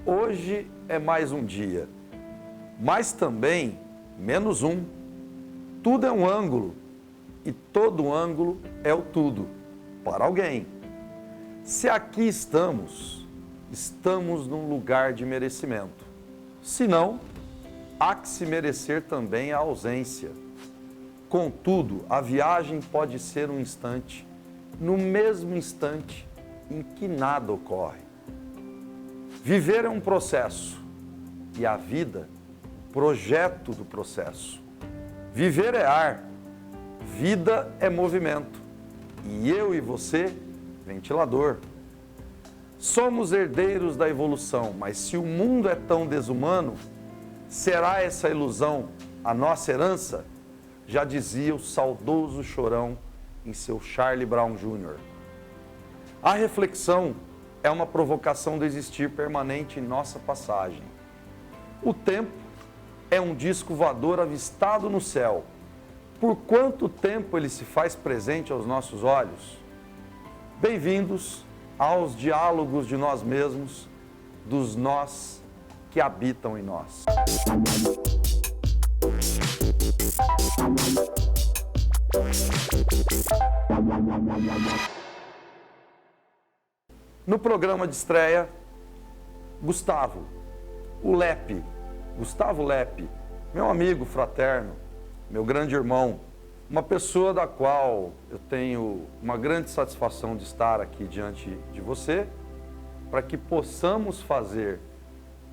Hoje é mais um dia, mas também menos um. Tudo é um ângulo e todo ângulo é o tudo para alguém. Se aqui estamos num lugar de merecimento. Se não, há que se merecer também a ausência. Contudo, a viagem pode ser um instante, no mesmo instante em que nada ocorre. Viver é um processo e a vida, projeto do processo. Viver é ar, vida é movimento e eu e você, ventilador. Somos herdeiros da evolução, mas se o mundo é tão desumano, será essa ilusão a nossa herança? Já dizia o saudoso Chorão em seu Charlie Brown Jr. A reflexão é uma provocação do existir permanente em nossa passagem. O tempo é um disco voador avistado no céu. Por quanto tempo ele se faz presente aos nossos olhos? Bem-vindos aos diálogos de nós mesmos, dos nós que habitam em nós. No programa de estreia, Gustavo, o Lepe, Gustavo Lepe, meu amigo fraterno, meu grande irmão, uma pessoa da qual eu tenho uma grande satisfação de estar aqui diante de você, para que possamos fazer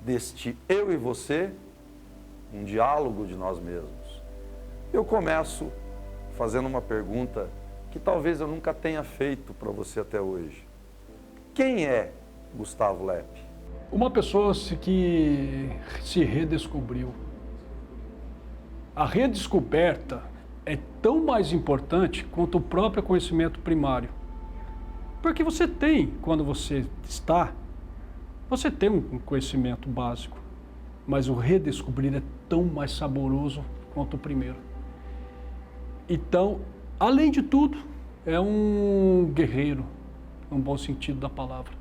deste eu e você um diálogo de nós mesmos. Eu começo fazendo uma pergunta que talvez eu nunca tenha feito para você até hoje. Quem é Gustavo Lepe? Uma pessoa que se redescobriu. A redescoberta é tão mais importante quanto o próprio conhecimento primário. Porque você tem, quando você tem um conhecimento básico, mas o redescobrir é tão mais saboroso quanto o primeiro. Então, além de tudo, é um guerreiro, no bom sentido da palavra,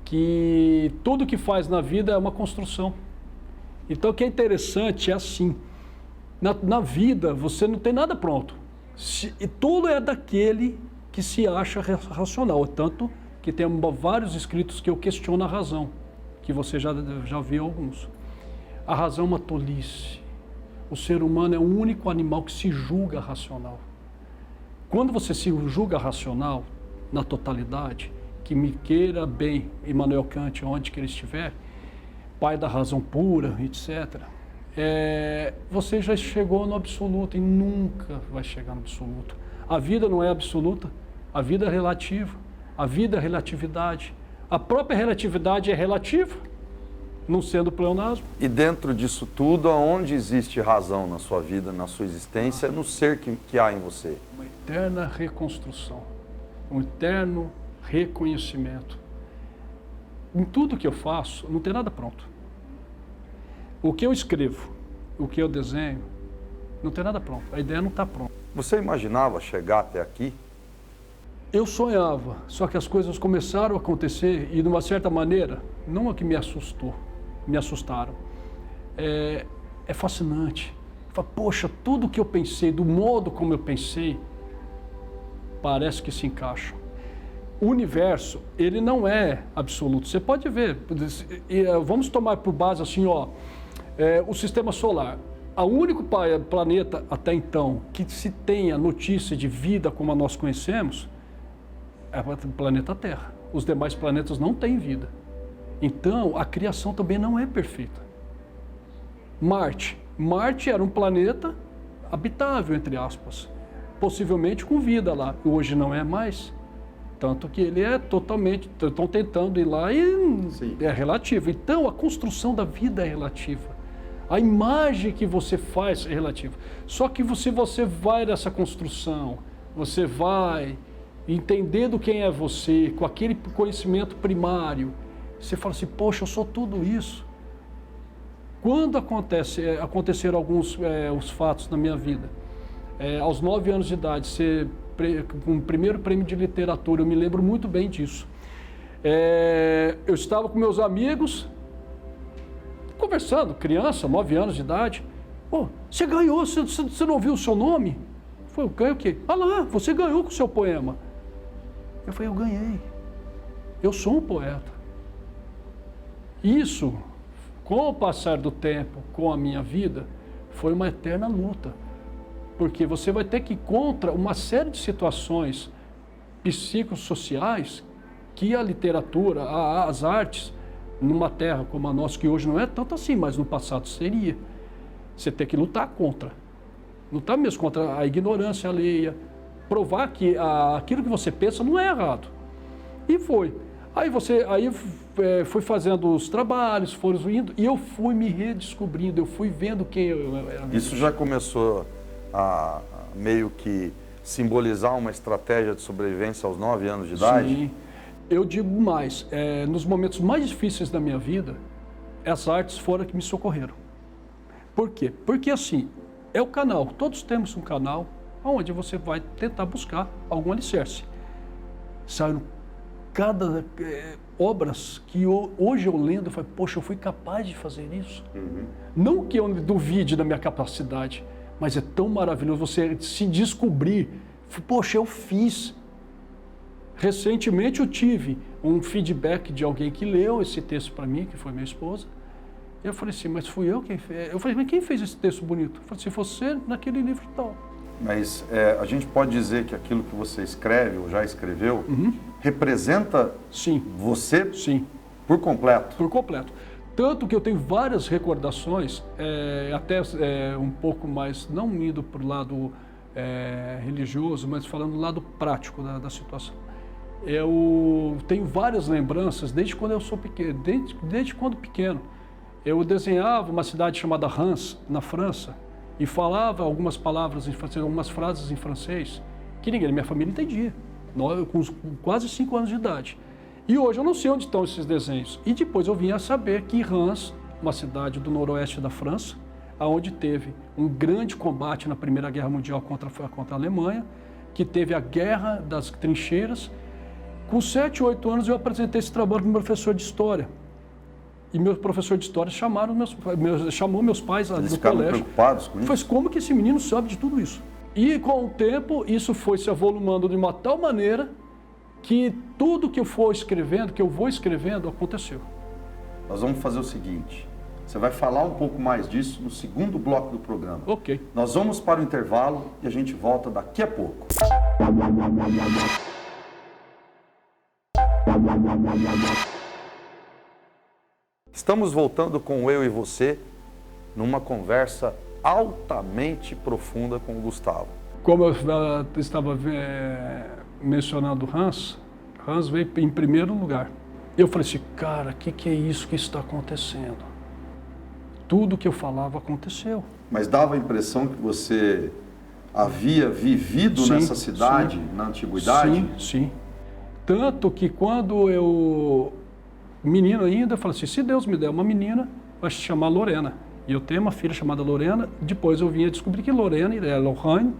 que tudo que faz na vida é uma construção. Então, o que é interessante é assim, na vida você não tem nada pronto, e tudo é daquele que se acha racional, tanto que tem vários escritos que eu questiono a razão, que você já viu alguns. A razão é uma tolice. O ser humano é o único animal que se julga racional. Quando você se julga racional, na totalidade, que me queira bem, Immanuel Kant, onde que ele estiver, pai da razão pura, etc., você já chegou no absoluto e nunca vai chegar no absoluto. A vida não é absoluta, a vida é relativa, a vida é relatividade. A própria relatividade é relativa, não sendo pleonasmo. E dentro disso tudo, aonde existe razão na sua vida, na sua existência, no ser que há em você? Uma eterna reconstrução, um eterno reconhecimento. Em tudo que eu faço, não tem nada pronto. O que eu escrevo, o que eu desenho, não tem nada pronto. A ideia não está pronta. Você imaginava chegar até aqui? Eu sonhava, só que as coisas começaram a acontecer e, de uma certa maneira, não é que me assustaram. É fascinante. Fala, poxa, tudo que eu pensei, do modo como eu pensei, parece que se encaixa. O universo, ele não é absoluto. Você pode ver, vamos tomar por base assim, o sistema solar. O único planeta até então que se tenha notícia de vida como a nós conhecemos é o planeta Terra. Os demais planetas não têm vida. Então, a criação também não é perfeita. Marte era um planeta habitável, entre aspas, possivelmente com vida lá. Hoje não é mais. Tanto que ele é totalmente, estão tentando ir lá e sim, é relativo. Então, a construção da vida é relativa. A imagem que você faz é relativa. Só que se você vai nessa construção, você vai entendendo quem é você, com aquele conhecimento primário, você fala assim, poxa, eu sou tudo isso. Quando aconteceram alguns os fatos na minha vida, aos 9 anos de idade, com o primeiro prêmio de literatura, eu me lembro muito bem disso. Eu estava com meus amigos conversando, criança, 9 anos de idade. Pô, você ganhou, você não ouviu o seu nome? Eu ganhei o quê? Ah lá, você ganhou com o seu poema. Eu falei, eu ganhei. Eu sou um poeta. Isso, com o passar do tempo, com a minha vida, foi uma eterna luta. Porque você vai ter que ir contra uma série de situações psicossociais que a literatura, as artes, numa terra como a nossa, que hoje não é tanto assim, mas no passado seria. Você tem que lutar contra. Lutar mesmo contra a ignorância alheia. Provar que aquilo que você pensa não é errado. E foi. Aí fui fazendo os trabalhos, foram indo, e eu fui me redescobrindo, eu fui vendo quem eu era. Isso já começou a meio que simbolizar uma estratégia de sobrevivência aos 9 anos de idade? Sim. Eu digo mais, nos momentos mais difíceis da minha vida, as artes foram que me socorreram. Por quê? Porque assim, é o canal, todos temos um canal onde você vai tentar buscar algum alicerce. Saíram cada obras que hoje eu lendo, eu falo, poxa, eu fui capaz de fazer isso. Uhum. Não que eu duvide da minha capacidade, mas é tão maravilhoso você se descobrir, poxa, eu fiz. Recentemente eu tive um feedback de alguém que leu esse texto para mim, que foi minha esposa. Eu falei assim, mas fui eu quem fez? Eu falei, mas quem fez esse texto bonito? Eu falei assim, você naquele livro e tal. Mas a gente pode dizer que aquilo que você escreve ou já escreveu representa Sim. você Sim. por completo? Por completo. Tanto que eu tenho várias recordações, até um pouco mais, não indo para o lado religioso, mas falando do lado prático da situação. Eu tenho várias lembranças desde quando eu sou pequeno, desde quando pequeno. Eu desenhava uma cidade chamada Reims, na França, e falava algumas palavras em francês, algumas frases em francês, que ninguém da minha família entendia, com quase 5 anos de idade. E hoje eu não sei onde estão esses desenhos. E depois eu vim a saber que Reims, uma cidade do noroeste da França, onde teve um grande combate na Primeira Guerra Mundial contra a Alemanha, que teve a Guerra das Trincheiras. Com 7, 8 anos eu apresentei esse trabalho para o meu professor de História. E meu professor de História chamou meus pais do colégio. Eles ficaram preocupados com isso? Foi como que esse menino sabe de tudo isso? E com o tempo isso foi se avolumando de uma tal maneira que tudo que eu vou escrevendo, aconteceu. Nós vamos fazer o seguinte, você vai falar um pouco mais disso no segundo bloco do programa. Ok. Nós vamos para o intervalo e a gente volta daqui a pouco. Estamos voltando com Eu e Você numa conversa altamente profunda com o Gustavo. Como eu estava mencionando Reims veio em primeiro lugar. Eu falei assim, cara, o que é isso que está acontecendo? Tudo que eu falava aconteceu. Mas dava a impressão que você havia vivido nessa cidade na antiguidade? Sim. Tanto que quando eu, menino ainda, eu falei assim, se Deus me der uma menina, vai se chamar Lorena. E eu tenho uma filha chamada Lorena, depois eu vim a descobrir que Lorena é Lorraine,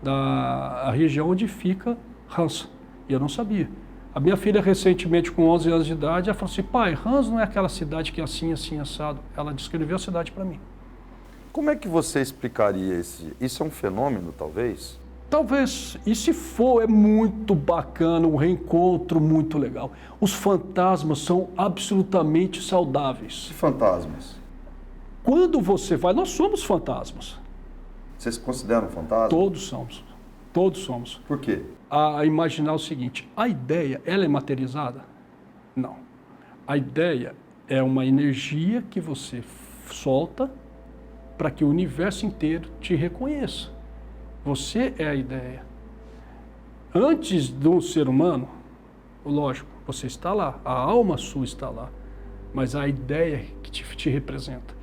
da região onde fica Reims. E eu não sabia. A minha filha, recentemente, com 11 anos de idade, ela falou assim, pai, Reims não é aquela cidade que é assim, assim, assado. Ela descreveu a cidade para mim. Como é que você explicaria isso? É um fenômeno, talvez? Talvez. E se for, é muito bacana, um reencontro muito legal. Os fantasmas são absolutamente saudáveis. Que fantasmas? Quando você vai, nós somos fantasmas. Vocês se consideram fantasmas? Todos somos. Todos somos. Por quê? A imaginar o seguinte, a ideia, ela é materializada? Não. A ideia é uma energia que você solta para que o universo inteiro te reconheça. Você é a ideia. Antes do ser humano, lógico, você está lá, a alma sua está lá, mas a ideia que te representa.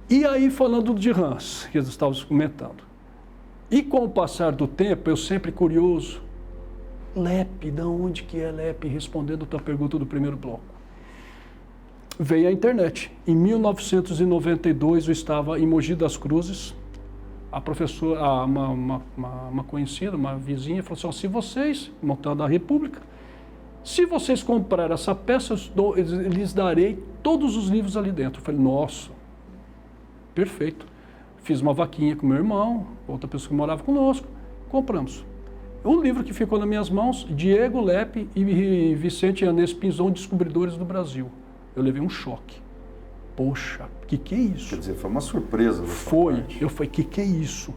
E aí, falando de Reims, que nós estávamos comentando, e com o passar do tempo, eu sempre curioso, Lepe, de onde que é Lepe? Respondendo a tua pergunta do primeiro bloco. Veio a internet. Em 1992, eu estava em Mogi das Cruzes, a professora, uma conhecida, uma vizinha, falou assim, se vocês, montando a República, Se vocês comprarem essa peça, eu lhes darei todos os livros ali dentro. Eu falei, nossa, perfeito. Fiz uma vaquinha com meu irmão, outra pessoa que morava conosco, compramos. Um livro que ficou nas minhas mãos, Diego Leppe e Vicente Yanez Pinzon, Descobridores do Brasil. Eu levei um choque. Poxa, que é isso? Quer dizer, foi uma surpresa. Foi. Eu falei, que é isso?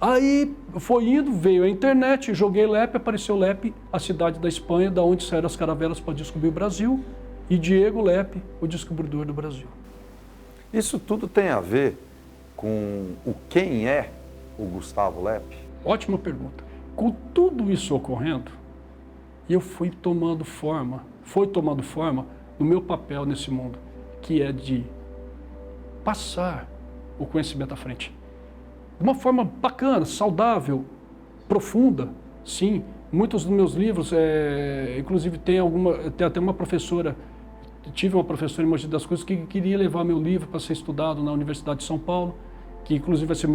Aí foi indo, veio a internet, joguei Leppe, apareceu Leppe, a cidade da Espanha, da onde saíram as caravelas para descobrir o Brasil, e Diego Leppe, o descobridor do Brasil. Isso tudo tem a ver com o quem é o Gustavo Leppe? Ótima pergunta. Com tudo isso ocorrendo, eu fui tomando forma no meu papel nesse mundo, que é de passar o conhecimento à frente. De uma forma bacana, saudável, profunda, sim. Muitos dos meus livros, inclusive tem até uma professora, tive uma professora em Mogi das Cruzes que queria levar meu livro para ser estudado na Universidade de São Paulo, que inclusive vai ser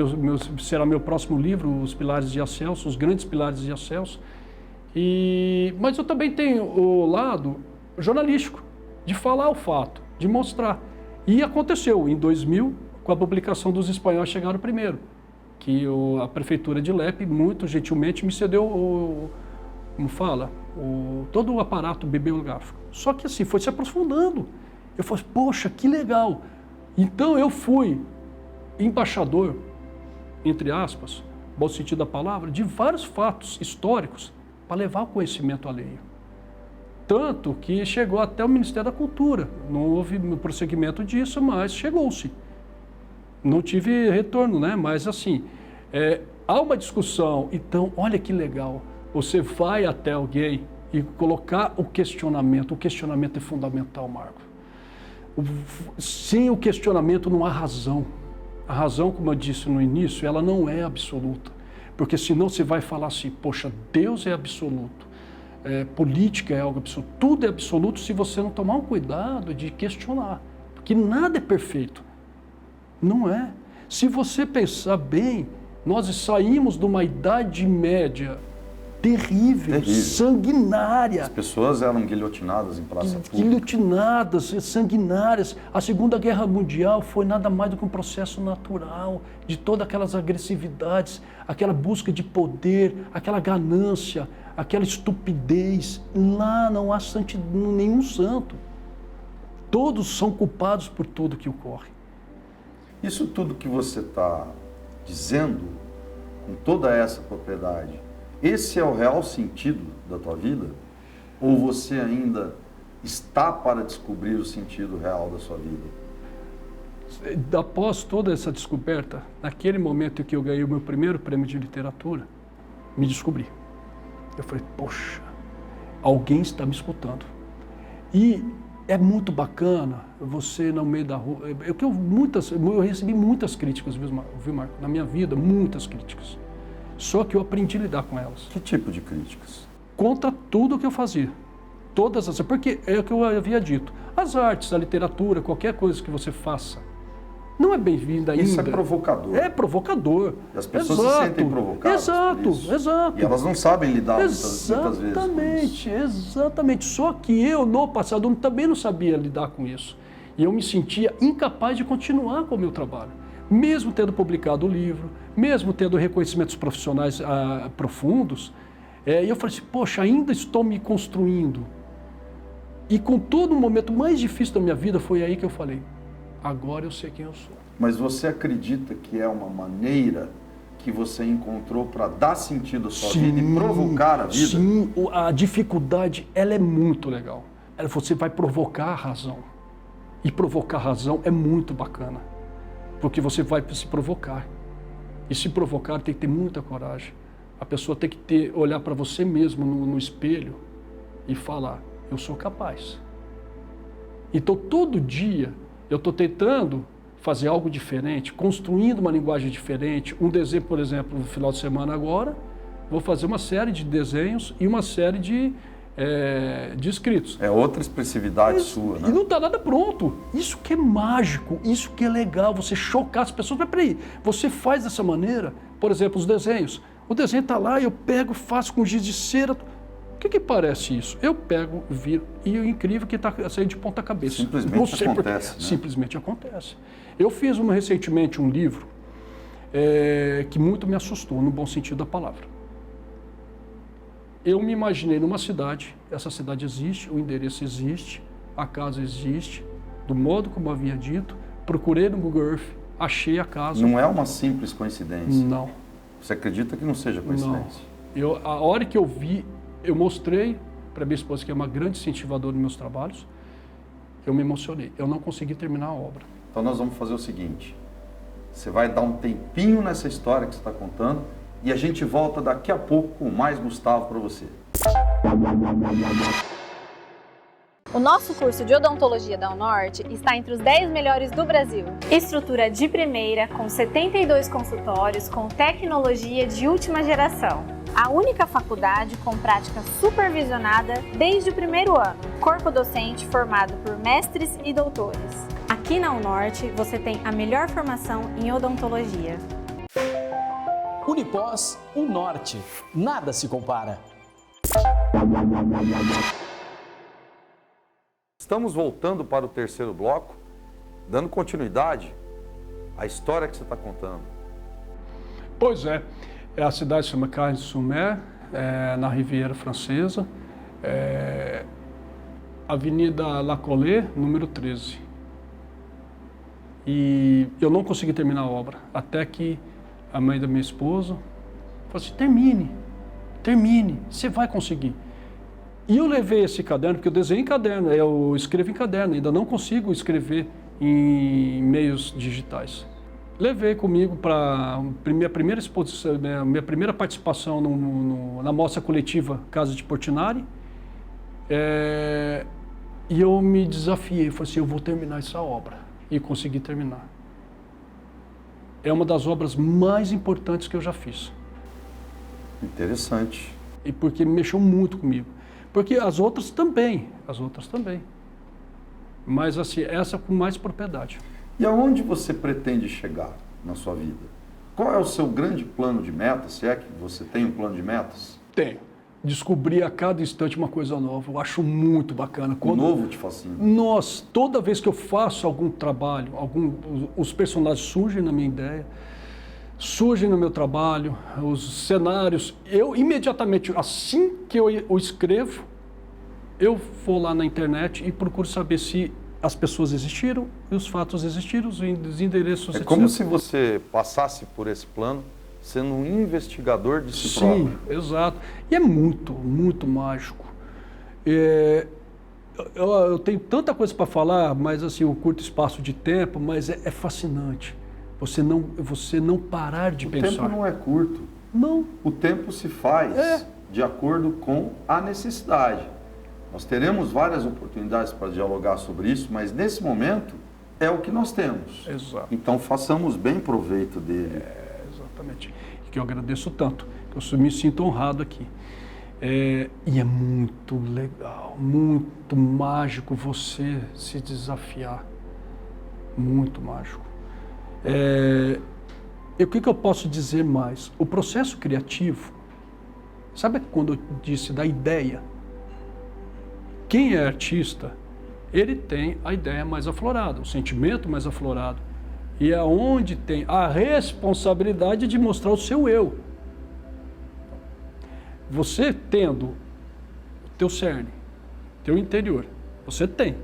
será meu próximo livro, Os Pilares de Celso, Os Grandes Pilares de Celso. Mas eu também tenho o lado jornalístico, de falar o fato, de mostrar. E aconteceu, em 2000, com a publicação dos Espanhóis Chegaram Primeiro, que a prefeitura de Leppe, muito gentilmente, me cedeu todo o aparato bibliográfico. Só que assim, foi se aprofundando. Eu falei, poxa, que legal. Então eu fui embaixador, entre aspas, bom sentido da palavra, de vários fatos históricos para levar o conhecimento alheio. Tanto que chegou até o Ministério da Cultura. Não houve prosseguimento disso, mas chegou-se. Não tive retorno, né? Mas assim, há uma discussão. Então, olha que legal. Você vai até alguém e colocar o questionamento. O questionamento é fundamental, Marco. Sem o questionamento não há razão. A razão, como eu disse no início, ela não é absoluta. Porque senão você vai falar assim, poxa, Deus é absoluto. Política é algo absoluto. Tudo é absoluto se você não tomar um cuidado de questionar. Porque nada é perfeito. Não é. Se você pensar bem, nós saímos de uma Idade Média terrível, sanguinária. As pessoas eram guilhotinadas em praça pública. Guilhotinadas, sanguinárias. A Segunda Guerra Mundial foi nada mais do que um processo natural de todas aquelas agressividades, aquela busca de poder, aquela ganância, aquela estupidez. Lá não há nenhum santo. Todos são culpados por tudo que ocorre. Isso tudo que você está dizendo, com toda essa propriedade, esse é o real sentido da tua vida? Ou você ainda está para descobrir o sentido real da sua vida? Após toda essa descoberta, naquele momento em que eu ganhei o meu primeiro prêmio de literatura, me descobri. Eu falei, poxa, alguém está me escutando. E é muito bacana você no meio da rua. Eu recebi muitas críticas, viu, Marco? Na minha vida, muitas críticas. Só que eu aprendi a lidar com elas. Que tipo de críticas? Contra tudo o que eu fazia. Todas as. Porque é o que eu havia dito. As artes, a literatura, qualquer coisa que você faça, não é bem-vinda ainda. Isso é provocador. É provocador. E as pessoas se sentem provocadas. Exato. E elas não sabem lidar muitas vezes com isso. Exatamente. Só que eu, no passado, também não sabia lidar com isso. E eu me sentia incapaz de continuar com o meu trabalho. Mesmo tendo publicado o livro, mesmo tendo reconhecimentos profissionais profundos, e eu falei assim, poxa, ainda estou me construindo. E com todo o momento mais difícil da minha vida, foi aí que eu falei, agora eu sei quem eu sou. Mas você acredita que é uma maneira que você encontrou para dar sentido à sua vida e provocar a vida? Sim, a dificuldade, ela é muito legal. Você vai provocar a razão. E provocar a razão é muito bacana. Porque você vai se provocar. E se provocar tem que ter muita coragem. A pessoa tem que olhar para você mesmo no espelho e falar, eu sou capaz. Então todo dia eu estou tentando fazer algo diferente, construindo uma linguagem diferente. Um desenho, por exemplo, no final de semana agora, vou fazer uma série de desenhos e uma série de escritos. É outra expressividade sua, né? E não está nada pronto. Isso que é mágico, isso que é legal, você chocar as pessoas. Mas peraí, você faz dessa maneira, por exemplo, os desenhos. O desenho está lá, eu pego, faço com giz de cera. O que parece isso? Eu pego, viro, e o incrível é que está saindo de ponta cabeça. Simplesmente acontece, né? Simplesmente acontece. Eu fiz recentemente um livro que muito me assustou, no bom sentido da palavra. Eu me imaginei numa cidade, essa cidade existe, o endereço existe, a casa existe, do modo como havia dito, procurei no Google Earth, achei a casa. Não é uma simples coincidência? Não. Você acredita que não seja coincidência? Não. A hora que eu vi, eu mostrei para minha esposa, que é uma grande incentivadora dos meus trabalhos, eu me emocionei. Eu não consegui terminar a obra. Então nós vamos fazer o seguinte, você vai dar um tempinho nessa história que você está contando e a gente volta daqui a pouco com mais Gustavo para você. O nosso curso de odontologia da Unorte está entre os 10 melhores do Brasil. Estrutura de primeira, com 72 consultórios, com tecnologia de última geração. A única faculdade com prática supervisionada desde o primeiro ano. Corpo docente formado por mestres e doutores. Aqui na Unorte você tem a melhor formação em odontologia. Unipós, Unorte. Nada se compara. Estamos voltando para o terceiro bloco, dando continuidade à história que você está contando. Pois é, a cidade se chama Carnes-sur-Mer, na Riviera Francesa, Avenida La Colée, número 13. E eu não consegui terminar a obra, até que a mãe da minha esposa falou assim, termine, você vai conseguir. E eu levei esse caderno, porque eu desenho em caderno, eu escrevo em caderno, ainda não consigo escrever em meios digitais. Levei comigo para minha primeira exposição, minha primeira participação na mostra coletiva Casa de Portinari, e eu me desafiei, falei assim, eu vou terminar essa obra, e consegui terminar. É uma das obras mais importantes que eu já fiz. Interessante. E porque mexeu muito comigo. Porque as outras também. Mas assim, essa com mais propriedade. E aonde você pretende chegar na sua vida? Qual é o seu grande plano de metas, se é que você tem um plano de metas? Tenho. Descobrir a cada instante uma coisa nova. Eu acho muito bacana. O novo te fascina? Nossa, toda vez que eu faço algum trabalho, os personagens surgem na minha ideia, surgem no meu trabalho, os cenários. Eu imediatamente, assim que eu escrevo, eu vou lá na internet e procuro saber se as pessoas existiram, e os fatos existiram, os endereços É etc. como se você passasse por esse plano sendo um investigador de si próprio. Sim, exato. E é muito, muito mágico. Eu tenho tanta coisa para falar, mas assim, o curto espaço de tempo, mas é fascinante. Você não parar de pensar. O tempo não é curto. Não. O tempo se faz de acordo com a necessidade. Nós teremos várias oportunidades para dialogar sobre isso, mas nesse momento é o que nós temos. Exato. Então façamos bem proveito dele. Exatamente. E que eu agradeço tanto, que eu me sinto honrado aqui. E é muito legal, muito mágico você se desafiar. Muito mágico. O que eu posso dizer mais? O processo criativo, sabe quando eu disse da ideia? Quem é artista, ele tem a ideia mais aflorada, o sentimento mais aflorado. E é onde tem a responsabilidade de mostrar o seu eu. Você tendo o teu cerne, teu interior, você tem.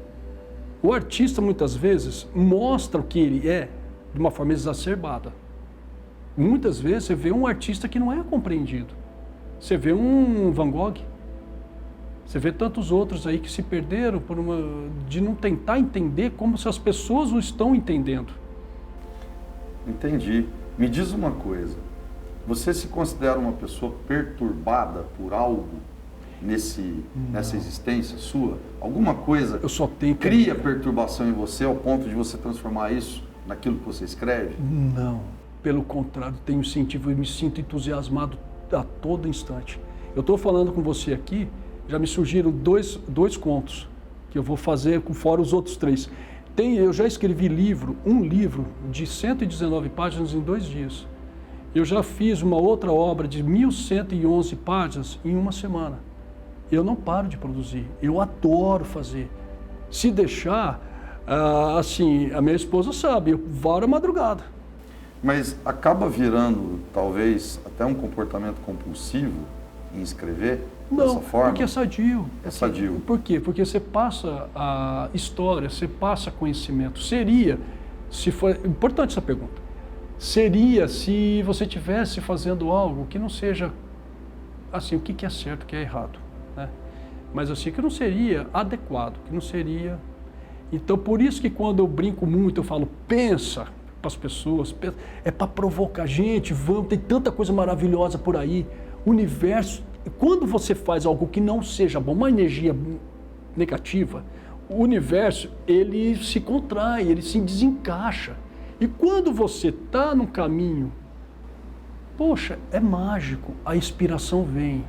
O artista muitas vezes mostra o que ele é de uma forma exacerbada. Muitas vezes você vê um artista que não é compreendido. Você vê um Van Gogh, você vê tantos outros aí que se perderam de não tentar entender como se as pessoas o estão entendendo. Entendi. Me diz uma coisa, você se considera uma pessoa perturbada por algo nessa existência sua? Alguma coisa Eu só tenho que... cria perturbação em você ao ponto de você transformar isso naquilo que você escreve? Não, pelo contrário, tenho incentivo e me sinto entusiasmado a todo instante. Eu estou falando com você aqui, já me surgiram dois contos que eu vou fazer fora os outros 3. Eu já escrevi um livro de 119 páginas em 2 dias. Eu já fiz uma outra obra de 1.111 páginas em uma semana. eu não paro de produzir. Eu adoro fazer. Se deixar, assim, a minha esposa sabe, eu varo a madrugada. Mas acaba virando, talvez, até um comportamento compulsivo em escrever dessa forma? Porque é sadio. É sadio. Por quê? Porque você passa a história, você passa conhecimento. Seria, se for... Importante essa pergunta. Seria se você estivesse fazendo algo que não seja, assim, o que é certo, o que é errado, né? Mas assim, que não seria adequado, que não seria... Então, por isso que quando eu brinco muito, eu falo, pensa para as pessoas, é para provocar gente, vamos, tem tanta coisa maravilhosa por aí, o universo... Quando você faz algo que não seja bom, uma energia negativa, o universo, ele se contrai, ele se desencaixa. E quando você está num caminho, poxa, é mágico, a inspiração vem.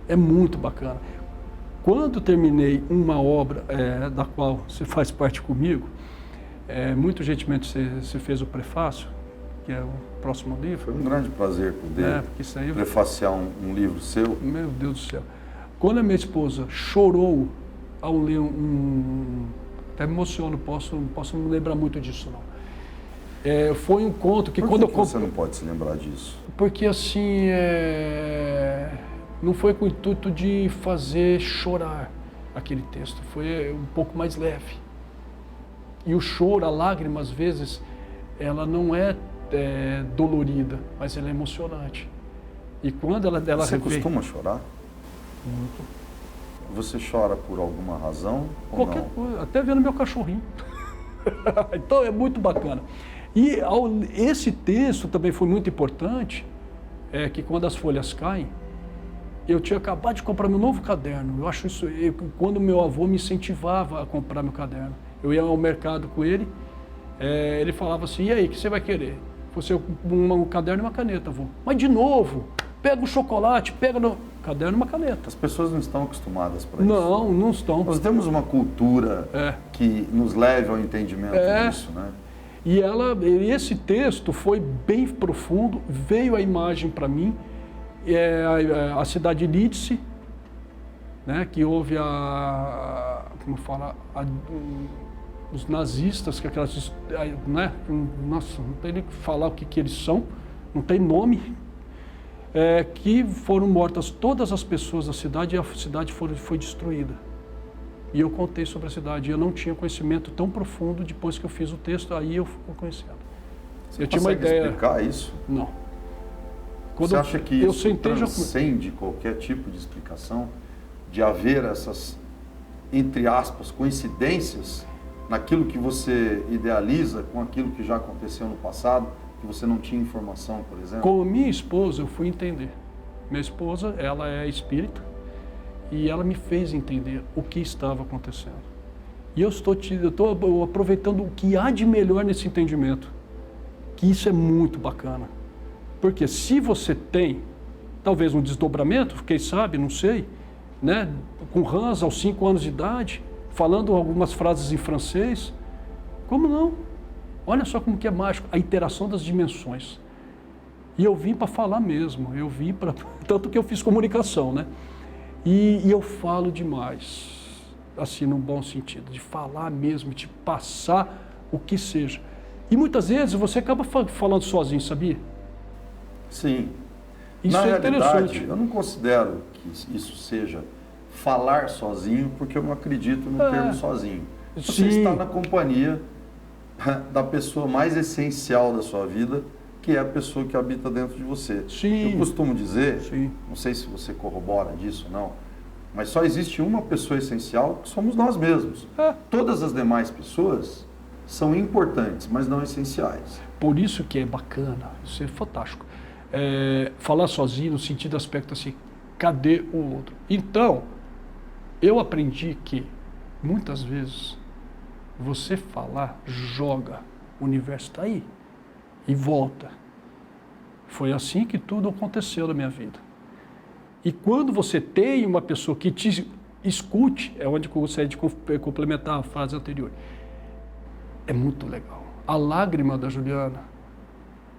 É muito bacana. Quando terminei uma obra da qual você faz parte comigo, muito gentilmente você fez o prefácio, que é o próximo livro. Foi um grande prazer poder prefaciar um livro seu. Meu Deus do céu. Quando a minha esposa chorou ao ler até me emociono, não posso me lembrar muito disso, não. Foi um conto que Por que você não pode se lembrar disso? Porque assim, não foi com o intuito de fazer chorar aquele texto, foi um pouco mais leve. E o choro, a lágrima, às vezes, ela não é dolorida, mas ela é emocionante. E quando ela Você costuma chorar? Muito. Você chora por alguma razão? Qualquer ou não? coisa, até vendo meu cachorrinho. Então é muito bacana. E esse texto também foi muito importante, que quando as folhas caem, eu tinha acabado de comprar meu novo caderno. Eu acho isso, quando meu avô me incentivava a comprar meu caderno. Eu ia ao mercado com ele, ele falava assim, e aí, o que você vai querer? Você um caderno e uma caneta, avô. Mas de novo, pega um chocolate, pega no caderno e uma caneta. As pessoas não estão acostumadas para isso. Não estão. Nós temos uma cultura que nos leve ao entendimento disso, né? E esse texto foi bem profundo, veio a imagem para mim, a cidade de Lídice, né, que houve os nazistas, que aquelas, né, nossa, não tem nem que falar o que eles são, não tem nome, que foram mortas todas as pessoas da cidade e a cidade foi destruída. E eu contei sobre a cidade. Eu não tinha conhecimento tão profundo depois que eu fiz o texto, aí eu fui conhecendo. Você consegue explicar isso? Não. Você acha que isso transcende qualquer tipo de explicação? De haver essas, entre aspas, coincidências naquilo que você idealiza com aquilo que já aconteceu no passado, que você não tinha informação, por exemplo? Com a minha esposa, eu fui entender. Minha esposa, ela é espírita, e ela me fez entender o que estava acontecendo. E eu estou aproveitando o que há de melhor nesse entendimento, que isso é muito bacana. Porque se você tem, talvez um desdobramento, quem sabe, não sei, né, com Hans aos 5 anos de idade, falando algumas frases em francês, como não? Olha só como que é mágico, a interação das dimensões. E eu vim para falar mesmo, tanto que eu fiz comunicação, né? E eu falo demais, assim, num bom sentido, de falar mesmo, de passar o que seja. E muitas vezes você acaba falando sozinho, sabia? Sim. Isso Na é realidade, interessante. eu não considero que isso seja falar sozinho, porque eu não acredito no termo sozinho. Você está na companhia da pessoa mais essencial da sua vida, que é a pessoa que habita dentro de você. Sim. Eu costumo dizer, Sim. não sei se você corrobora disso ou não, mas só existe uma pessoa essencial, que somos nós mesmos. Todas as demais pessoas são importantes, mas não essenciais. Por isso que é bacana, isso é fantástico. Falar sozinho no sentido aspecto assim, cadê o outro? Então, eu aprendi que, muitas vezes, você falar, joga, o universo está aí e volta. Foi assim que tudo aconteceu na minha vida. E quando você tem uma pessoa que te escute, é onde eu gostaria de complementar a frase anterior, é muito legal. A lágrima da Juliana,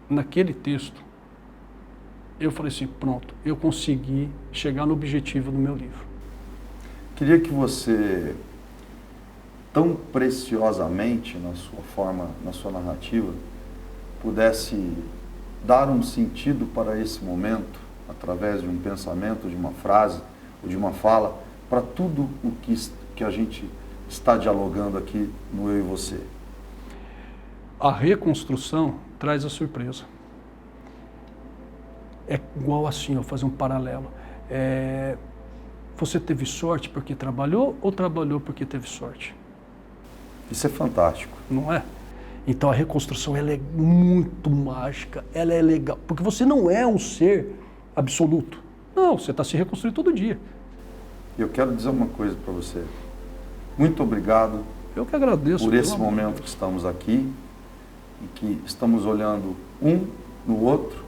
naquele texto, eu falei assim, pronto, eu consegui chegar no objetivo do meu livro. Queria que você, tão preciosamente na sua forma, na sua narrativa, pudesse dar um sentido para esse momento, através de um pensamento, de uma frase ou de uma fala, para tudo o que a gente está dialogando aqui no Eu e Você. A reconstrução traz a surpresa. É igual assim, eu vou fazer um paralelo. Você teve sorte porque trabalhou ou trabalhou porque teve sorte? Isso é fantástico. Não é? Então a reconstrução ela é muito mágica, ela é legal, porque você não é um ser absoluto. Não, você está se reconstruindo todo dia. Eu quero dizer uma coisa para você. Muito obrigado. Eu que agradeço. Por esse momento que estamos aqui e que estamos olhando um no outro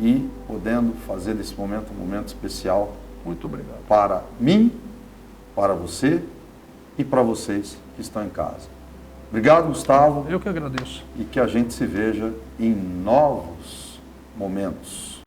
e podendo fazer desse momento um momento especial. Muito obrigado. Para mim, para você e para vocês que estão em casa. Obrigado, Gustavo. Eu que agradeço. E que a gente se veja em novos momentos.